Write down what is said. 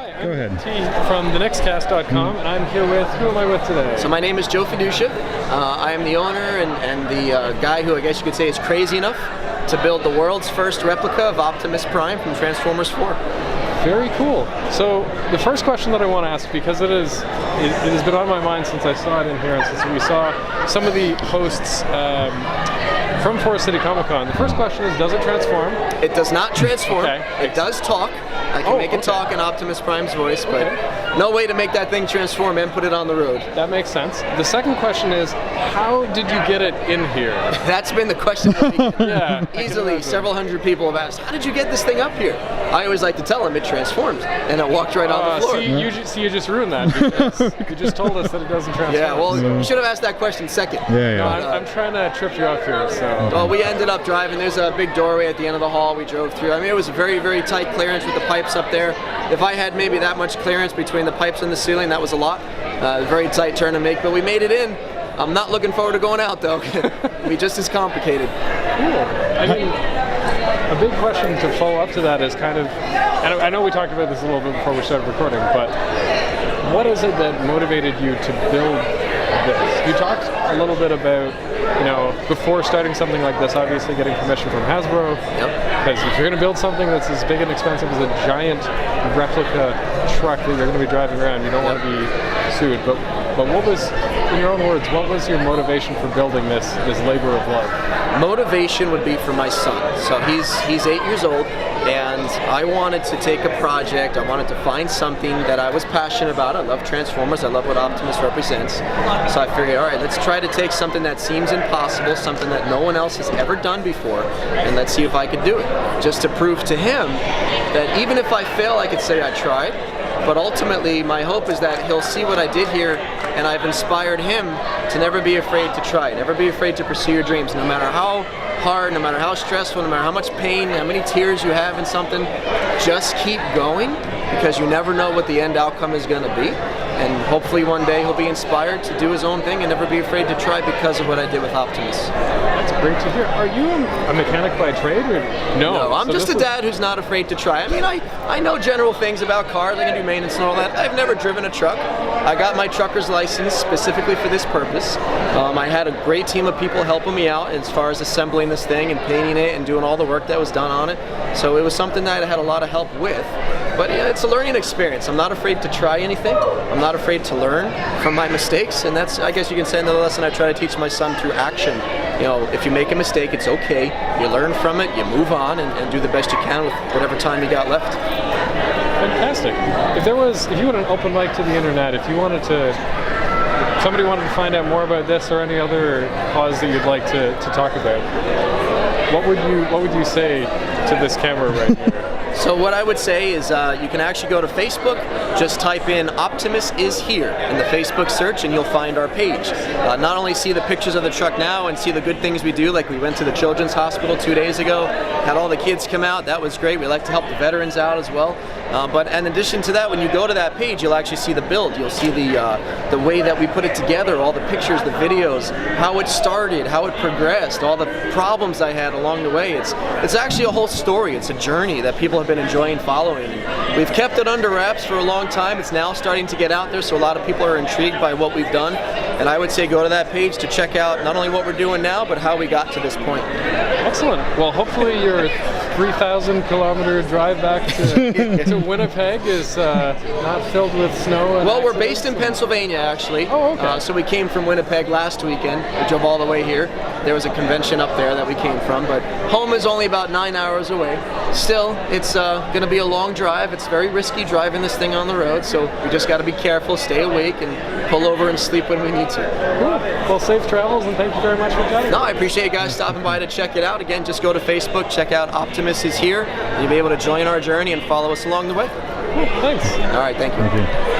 Go ahead. T from the Nickscast.com, and I'm here with, who am I with today? So my name is Joe Fiduccia. I am the owner and the guy who I guess you could say is crazy enough to build the world's first replica of Optimus Prime from Transformers 4. Very cool. So the first question that I want to ask, because it has been on my mind since I saw it in here, and since we saw some of the hosts from Forest City Comic Con. The first question is, does it transform? It does not transform. Okay. It does talk. I can make it talk in Optimus Prime's voice, but no way to make that thing transform and put it on the road. That makes sense. The second question is, how did you get it in here? That's been the question. Yeah, easily several hundred people have asked, how did you get this thing up here? I always like to tell them it transformed, and it walked right on the floor. You just ruined that, because you just told us that it doesn't transform. Yeah, well, you should have asked that question second. Yeah. No, I'm trying to trip you up here, so. Well, we ended up driving. There's a big doorway at the end of the hall we drove through. I mean, it was a very, very tight clearance with the pipes up there. If I had maybe that much clearance between the pipes and the ceiling, that was a lot. Very tight turn to make, but we made it in. I'm not looking forward to going out, though. It'll be just as complicated. Cool. I mean, a big question to follow up to that is kind of, and I know we talked about this a little bit before we started recording, but what is it that motivated you to build this? You talked a little bit about, before starting something like this, obviously getting permission from Hasbro. Yep. Because if you're going to build something that's as big and expensive as a giant replica truck that you're going to be driving around, you don't want to be sued. But what was, in your own words, what was your motivation for building this labor of love? Motivation would be for my son. So he's 8 years old, and I wanted to take a project. I wanted to find something that I was passionate about. I love Transformers. I love what Optimus represents. So I figured, all right, let's try to take something that seems impossible, something that no one else has ever done before, and let's see if I could do it. Just to prove to him that even if I fail, I could say I tried. But ultimately, my hope is that he'll see what I did here, and I've inspired him to never be afraid to try, never be afraid to pursue your dreams, no matter how hard, no matter how stressful, no matter how much pain, how many tears you have in something, just keep going, because you never know what the end outcome is going to be. And hopefully one day he'll be inspired to do his own thing and never be afraid to try because of what I did with Optimus. That's great to hear. Are you a mechanic by trade, or no? No, I'm just a dad who's not afraid to try. I mean, I know general things about cars. I can do maintenance and all that. I've never driven a truck. I got my trucker's license specifically for this purpose. I had a great team of people helping me out as far as assembling this thing and painting it and doing all the work that was done on it. So it was something that I had a lot of help with. But yeah, it's a learning experience. I'm not afraid to try anything. I'm not afraid to learn from my mistakes, and that's, I guess you can say, another lesson I try to teach my son through action. If you make a mistake, it's okay. You learn from it, you move on, and do the best you can with whatever time you got left. Fantastic. If you had an open mic to the internet, if somebody wanted to find out more about this or any other cause that you'd like to talk about, what would you say to this camera right here? So what I would say is you can actually go to Facebook, just type in Optimus is here in the Facebook search, and you'll find our page. Not only see the pictures of the truck now and see the good things we do, like we went to the Children's Hospital 2 days ago, had all the kids come out, that was great. We like to help the veterans out as well. But in addition to that, when you go to that page, you'll actually see the build. You'll see the way that we put it together, all the pictures, the videos, how it started, how it progressed, all the problems I had along the way. It's actually a whole story. It's a journey that people have been enjoying following. And we've kept it under wraps for a long time. It's now starting to get out there, so a lot of people are intrigued by what we've done. And I would say go to that page to check out not only what we're doing now, but how we got to this point. Excellent. Well, hopefully your 3,000-kilometer drive back to Winnipeg is not filled with snow. And well, we're based in Pennsylvania, actually. Oh, okay. So we came from Winnipeg last weekend. We drove all the way here. There was a convention up there that we came from, but home is only about 9 hours away. Still, it's going to be a long drive. It's very risky driving this thing on the road, so we just got to be careful, stay awake, and pull over and sleep when we need to. Cool. Well, safe travels, and thank you very much for chatting. No, I appreciate you guys stopping by to check it out. Again, just go to Facebook, check out Optimus is here, and you'll be able to join our journey and follow us along the way. Cool. Thanks. All right, thank you.